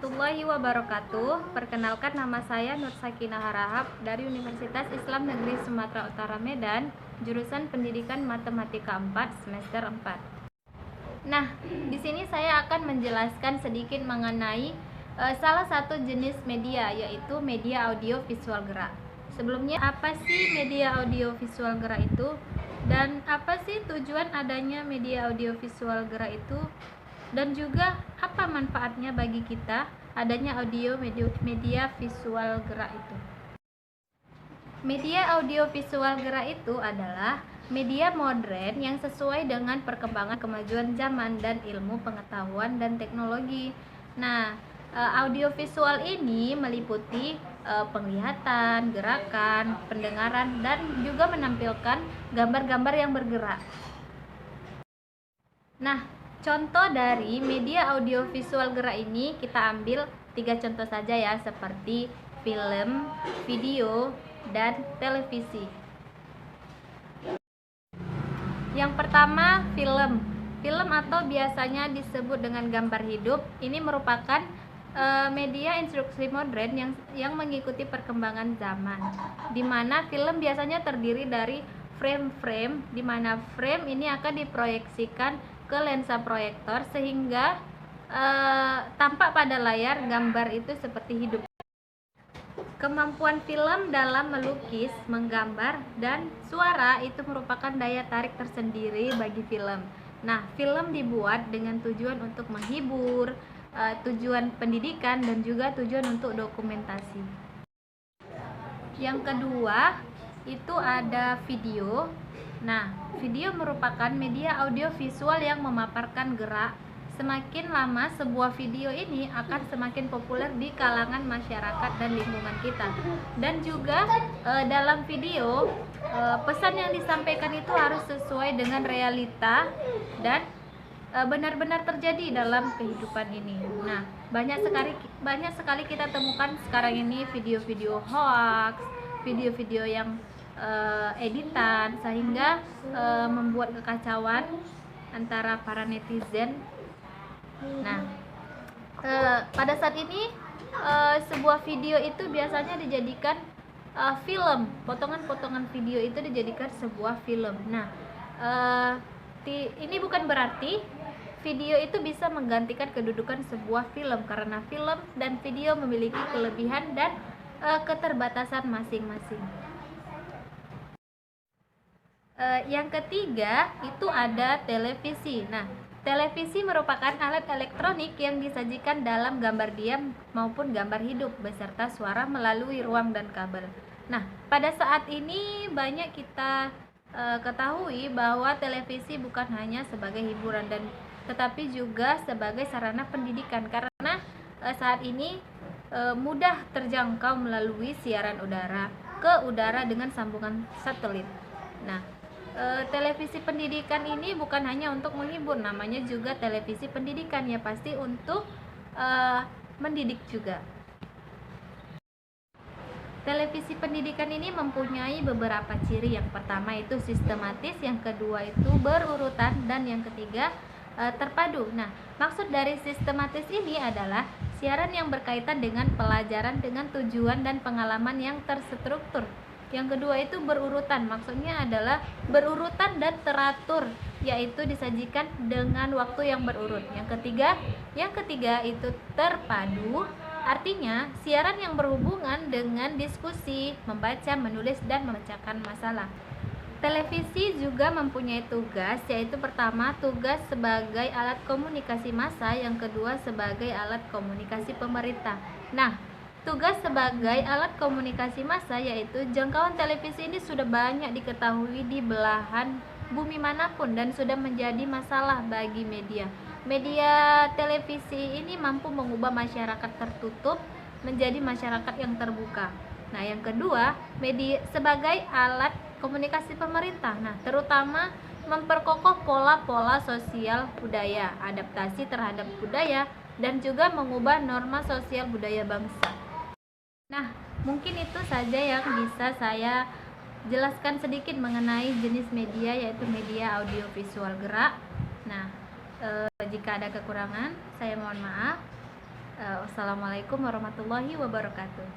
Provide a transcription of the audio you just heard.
warahmatullahi wabarakatuh. Perkenalkan, nama saya Nur Sakinah Harahap dari Universitas Islam Negeri Sumatera Utara Medan, jurusan Pendidikan Matematika 4 semester 4. Nah, di sini saya akan menjelaskan sedikit mengenai salah satu jenis media, yaitu media audio visual gerak. Sebelumnya, apa sih media audio visual gerak itu? Dan apa sih tujuan adanya media audio visual gerak itu? Dan juga apa manfaatnya bagi kita adanya audio media visual gerak itu? Media audio visual gerak itu adalah media modern yang sesuai dengan perkembangan kemajuan zaman dan ilmu pengetahuan dan teknologi. Nah, audio visual ini meliputi penglihatan, gerakan, pendengaran, dan juga menampilkan gambar-gambar yang bergerak. Nah, contoh dari media audio visual gerak ini kita ambil 3 contoh saja ya, seperti film, video, dan televisi. Yang pertama, film. Film atau biasanya disebut dengan gambar hidup, ini merupakan media instruksi modern yang mengikuti perkembangan zaman, di mana film biasanya terdiri dari frame-frame, di mana frame ini akan diproyeksikan ke lensa proyektor sehingga tampak pada layar gambar itu seperti hidup. Kemampuan film dalam melukis, menggambar, dan suara itu merupakan daya tarik tersendiri bagi film. Nah, film dibuat dengan tujuan untuk menghibur, tujuan pendidikan, dan juga tujuan untuk dokumentasi. Yang kedua, itu ada video. Nah, video merupakan media audio visual yang memaparkan gerak. Semakin lama sebuah video ini akan semakin populer di kalangan masyarakat dan lingkungan kita. Dan juga dalam video, pesan yang disampaikan itu harus sesuai dengan realita dan benar-benar terjadi dalam kehidupan ini. Nah, banyak sekali kita temukan sekarang ini video-video hoax, video-video yang editan, sehingga membuat kekacauan antara para netizen. Nah, pada saat ini sebuah video itu biasanya dijadikan film, potongan-potongan video itu dijadikan sebuah film. Nah, ini bukan berarti video itu bisa menggantikan kedudukan sebuah film, karena film dan video memiliki kelebihan dan keterbatasan masing-masing. Yang ketiga itu ada televisi. Nah, televisi merupakan alat elektronik yang disajikan dalam gambar diam maupun gambar hidup beserta suara melalui ruang dan kabel. Nah, pada saat ini banyak kita ketahui bahwa televisi bukan hanya sebagai hiburan tetapi juga sebagai sarana pendidikan, karena saat ini mudah terjangkau melalui siaran udara ke udara dengan sambungan satelit. Nah, televisi pendidikan ini bukan hanya untuk menghibur, namanya juga televisi pendidikan, ya pasti untuk mendidik juga. Televisi pendidikan ini mempunyai beberapa ciri. Yang pertama itu sistematis, yang kedua itu berurutan, dan yang ketiga terpadu. Nah, maksud dari sistematis ini adalah siaran yang berkaitan dengan pelajaran dengan tujuan dan pengalaman yang terstruktur. Yang kedua itu berurutan, maksudnya adalah berurutan dan teratur, yaitu disajikan dengan waktu yang berurut. Yang ketiga itu terpadu, artinya siaran yang berhubungan dengan diskusi, membaca, menulis, dan memecahkan masalah. Televisi juga mempunyai tugas, yaitu pertama tugas sebagai alat komunikasi massa, yang kedua sebagai alat komunikasi pemerintah. Nah, tugas sebagai alat komunikasi massa yaitu jangkauan televisi ini sudah banyak diketahui di belahan bumi manapun dan sudah menjadi masalah bagi media. Media televisi ini mampu mengubah masyarakat tertutup menjadi masyarakat yang terbuka. Nah, yang kedua, media sebagai alat komunikasi pemerintah. Nah, terutama memperkokoh pola-pola sosial budaya, adaptasi terhadap budaya, dan juga mengubah norma sosial budaya bangsa. Nah, mungkin itu saja yang bisa saya jelaskan sedikit mengenai jenis media, yaitu media audio visual gerak. Nah, jika ada kekurangan, saya mohon maaf. Wassalamualaikum warahmatullahi wabarakatuh.